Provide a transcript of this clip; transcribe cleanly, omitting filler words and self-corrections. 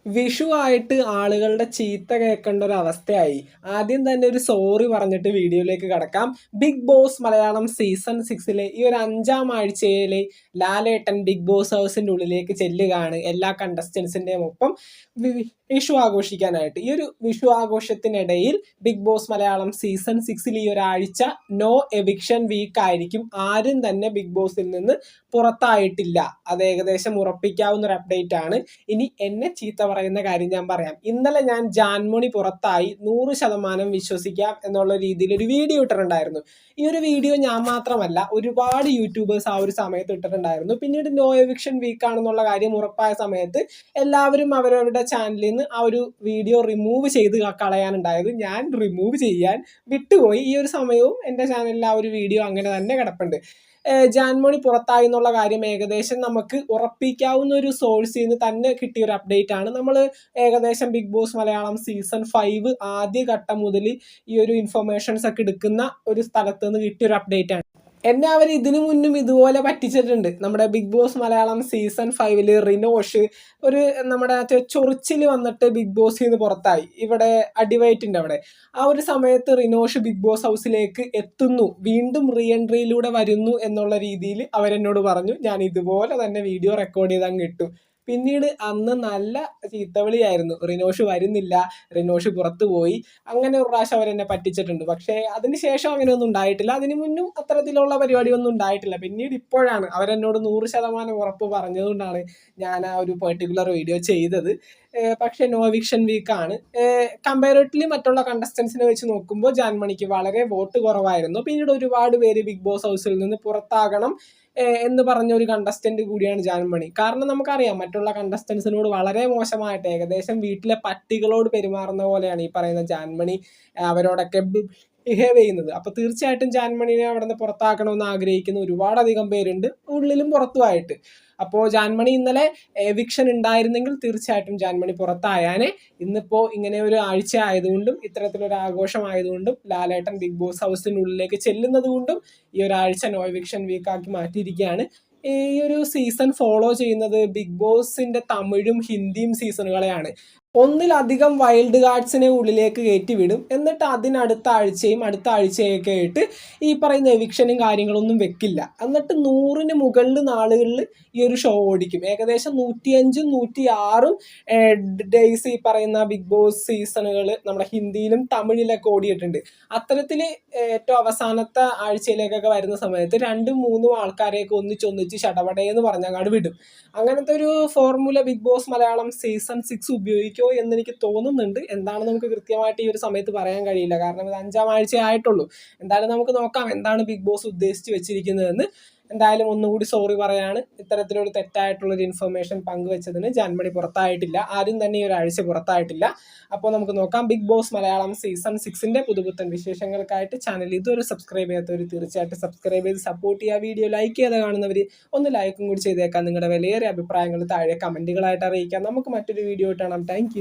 വിഷു ആയിട്ട് ആളുകളുടെ ചീത്ത കേൾക്കേണ്ട ഒരു അവസ്ഥയായി. ആദ്യം തന്നെ ഒരു സോറി പറഞ്ഞിട്ട് വീഡിയോയിലേക്ക് കടക്കാം. ബിഗ് ബോസ് മലയാളം സീസൺ 6 ഈ ഒരു 5-ാം ആഴ്ചയിലെ ലാലേട്ടൻ ബിഗ് ബോസ് ഹൗസിന്റെ ഉള്ളിലേക്ക് ചെല്ലുകയാണ് എല്ലാ കണ്ടസ്റ്റൻസിന്റെയും ഒപ്പം വിഷു ആഘോഷിക്കാനായിട്ട്. ഈ ഒരു വിഷു ആഘോഷത്തിനിടയിൽ ബിഗ് ബോസ് മലയാളം സീസൺ 6 ഈ ഒരാഴ്ച നോ എവിക്ഷൻ വീക്ക് ആയിരിക്കും. ആരും തന്നെ ബിഗ് ബോസിൽ നിന്ന് പുറത്തായിട്ടില്ല. അത് ഏകദേശം ഉറപ്പിക്കാവുന്ന ഒരു അപ്ഡേറ്റ് ആണ്. ഇനി എന്നെ ചീത്ത പറയുന്ന കാര്യം ഞാൻ പറയാം. ഇന്നലെ ഞാൻ ജാൻമണി പുറത്തായി 100% വിശ്വസിക്കാം എന്നുള്ള രീതിയിൽ ഒരു വീഡിയോ ഇട്ടിട്ടുണ്ടായിരുന്നു. ഈ ഒരു വീഡിയോ ഞാൻ മാത്രമല്ല ഒരുപാട് യൂട്യൂബേഴ്സ് ആ ഒരു സമയത്ത് ഇട്ടിട്ടുണ്ടായിരുന്നു. പിന്നീട് നോ എവിക്ഷൻ വീക്ക് ആണെന്നുള്ള കാര്യം ഉറപ്പായ സമയത്ത് എല്ലാവരും അവരവരുടെ ചാനലിൽ നിന്ന് ആ ഒരു വീഡിയോ റിമൂവ് ചെയ്ത് കളയാനുണ്ടായത്. ഞാൻ റിമൂവ് ചെയ്യാൻ വിട്ടുപോയി. ഈ ഒരു സമയവും എൻ്റെ ചാനലിൽ ആ ഒരു വീഡിയോ അങ്ങനെ തന്നെ കിടപ്പുണ്ട്. ജാൻമണി പുറത്തായി എന്നുള്ള കാര്യം ഏകദേശം നമുക്ക് ഉറപ്പിക്കാവുന്ന ഒരു സോഴ്സിൽ നിന്ന് തന്നെ കിട്ടിയ ഒരു അപ്ഡേറ്റ് ആണ്. നമ്മൾ ഏകദേശം ബിഗ് ബോസ് മലയാളം സീസൺ 5 ആദ്യ ഘട്ടം മുതൽ ഈ ഒരു ഇൻഫർമേഷൻസ് ഒക്കെ എടുക്കുന്ന ഒരു സ്ഥലത്ത് നിന്ന് കിട്ടിയ ഒരു അപ്ഡേറ്റ് ആണ്. എന്നെ അവർ ഇതിനു മുന്നും ഇതുപോലെ പറ്റിച്ചിട്ടുണ്ട്. നമ്മുടെ Bigg Boss Malayalam season 5 Rinosh ഒരു നമ്മുടെ ചൊറിച്ചിൽ വന്നിട്ട് ബിഗ് ബോസിൽ നിന്ന് പുറത്തായി. ഇവിടെ അടിവയറ്റിൻ്റെ അവിടെ ആ ഒരു സമയത്ത് റിനോഷ് ബിഗ് ബോസ് ഹൗസിലേക്ക് എത്തുന്നു, വീണ്ടും റീ എൻട്രിയിലൂടെ വരുന്നു എന്നുള്ള രീതിയിൽ അവരെന്നോട് പറഞ്ഞു. ഞാൻ ഇതുപോലെ തന്നെ വീഡിയോ റെക്കോർഡ് ചെയ്ത് അങ്ങ് ഇട്ടു. പിന്നീട് അന്ന് നല്ല ചീത്തവിളിയായിരുന്നു. റിനോഷ് വരുന്നില്ല, റിനോഷ് പുറത്തു പോയി, അങ്ങനെ ഒരു പ്രാവശ്യം അവരെന്നെ പറ്റിച്ചിട്ടുണ്ട്. പക്ഷേ അതിനുശേഷം അങ്ങനെയൊന്നും ഉണ്ടായിട്ടില്ല. അതിന് മുന്നും അത്തരത്തിലുള്ള പരിപാടിയൊന്നും ഉണ്ടായിട്ടില്ല. പിന്നീട് ഇപ്പോഴാണ് അവരെന്നോട് 100% ഉറപ്പ് പറഞ്ഞതുകൊണ്ടാണ് ഞാൻ ആ ഒരു പെർട്ടിക്കുലർ വീഡിയോ ചെയ്തത്. പക്ഷേ നോ എവിക്ഷൻ വീക്കാണ്. കമ്പാരിറ്റീവ്ലി മറ്റുള്ള കണ്ടസ്റ്റൻസിനെ വെച്ച് നോക്കുമ്പോൾ ജാൻമണിക്ക് വളരെ വോട്ട് കുറവായിരുന്നു. പിന്നീട് ഒരുപാട് പേര് ബിഗ് ബോസ് ഹൗസിൽ നിന്ന് പുറത്താകണം എന്ന് പറഞ്ഞ ഒരു കണ്ടസ്റ്റന്റ് കൂടിയാണ് ജാൻമണി. കാരണം നമുക്കറിയാം മറ്റുള്ള കണ്ടസ്റ്റൻസിനോട് വളരെ മോശമായിട്ട് ഏകദേശം വീട്ടിലെ പട്ടികളോട് പെരുമാറുന്ന പോലെയാണ് ഈ പറയുന്ന ജാൻമണി അവരോടൊക്കെ ബിഹേവ് ചെയ്യുന്നത്. അപ്പോൾ തീർച്ചയായിട്ടും ജാൻമണിനെ അവിടെ നിന്ന് പുറത്താക്കണമെന്ന് ആഗ്രഹിക്കുന്ന ഒരുപാടധികം പേരുണ്ട്, ഉള്ളിലും പുറത്തുമായിട്ട്. അപ്പോൾ ജാൻമണി ഇന്നലെ എവിക്ഷൻ ഉണ്ടായിരുന്നെങ്കിൽ തീർച്ചയായിട്ടും ജാൻമണി പുറത്തായാനെ. ഇന്നിപ്പോൾ ഇങ്ങനെ ഒരു ആഴ്ച ആയതുകൊണ്ടും ഇത്തരത്തിലൊരു ആഘോഷം ആയതുകൊണ്ടും ലാലേട്ടൻ ബിഗ് ബോസ് ഹൗസിനുള്ളിലേക്ക് ചെല്ലുന്നത് കൊണ്ടും ഈ ഒരാഴ്ച നോ എവിക്ഷൻ വീക്കാക്കി മാറ്റിയിരിക്കുകയാണ്. ഈ ഒരു സീസൺ ഫോളോ ചെയ്യുന്നത് ബിഗ് ബോസിന്റെ തമിഴും ഹിന്ദിയും സീസണുകളെയാണ്. ഒന്നിലധികം വൈൽഡ് കാർഡ്സിനെ ഉള്ളിലേക്ക് കയറ്റിവിടും. എന്നിട്ട് അതിനടുത്ത ആഴ്ചയും അടുത്ത ആഴ്ചയൊക്കെ ആയിട്ട് ഈ പറയുന്ന എവിക്ഷനും കാര്യങ്ങളൊന്നും വെക്കില്ല. എന്നിട്ട് 100-ന് മുകളിൽ നാളുകളിൽ ഈ ഒരു ഷോ ഓടിക്കും. ഏകദേശം 105-ഉം 106-ഉം ഡേയ്സ് ഈ പറയുന്ന ബിഗ് ബോസ് സീസണുകൾ നമ്മുടെ ഹിന്ദിയിലും തമിഴിലൊക്കെ ഓടിയിട്ടുണ്ട്. അത്തരത്തിൽ ഏറ്റവും അവസാനത്തെ ആഴ്ചയിലേക്കൊക്കെ വരുന്ന സമയത്ത് 2-ഉം 3-ഉം ആൾക്കാരെയൊക്കെ ഒന്നിച്ചൊന്നിച്ച് ചടപടയെന്ന് പറഞ്ഞങ്ങാട് വിടും. അങ്ങനത്തെ ഒരു formula Bigg Boss Malayalam season 6 ഉപയോഗിക്കുമോ എന്ന് എനിക്ക് തോന്നുന്നുണ്ട്. എന്താണ് നമുക്ക് കൃത്യമായിട്ട് ഈ ഒരു സമയത്ത് പറയാൻ കഴിയില്ല, കാരണം ഇത് 5-ാം ആഴ്ച ആയിട്ടുള്ളൂ. എന്തായാലും നമുക്ക് നോക്കാം എന്താണ് ബിഗ് ബോസ് ഉദ്ദേശിച്ച് വെച്ചിരിക്കുന്നതെന്ന്. എന്തായാലും ഒന്നുകൂടി സോറി പറയാണ് ഇത്തരത്തിലൊരു തെറ്റായിട്ടുള്ളൊരു ഇൻഫർമേഷൻ പങ്കുവെച്ചതിന്. ജാൻമണി പുറത്തായിട്ടില്ല, ആരും തന്നെ ഈ ഒരാഴ്ച പുറത്തായിട്ടില്ല. അപ്പോൾ നമുക്ക് നോക്കാം. ബിഗ് ബോസ് മലയാളം സീസൺ 6-ന്റെ പുതുപുത്തൻ വിശേഷങ്ങൾക്കായിട്ട് ചാനൽ ഇതുവരെ സബ്സ്ക്രൈബ് ചെയ്യാത്തവർ തീർച്ചയായിട്ടും സബ്സ്ക്രൈബ് ചെയ്ത് സപ്പോർട്ട് ചെയ്യുക. വീഡിയോ ലൈക്ക് ചെയ്ത് കാണുന്നവർ ഒന്ന് ലൈക്കും കൂടി ചെയ്തേക്കാം. നിങ്ങളുടെ വിലയേറിയ അഭിപ്രായങ്ങൾ താഴെ കമൻറ്റുകളായിട്ട് അറിയിക്കാം. നമുക്ക് മറ്റൊരു വീഡിയോ കാണാം. താങ്ക്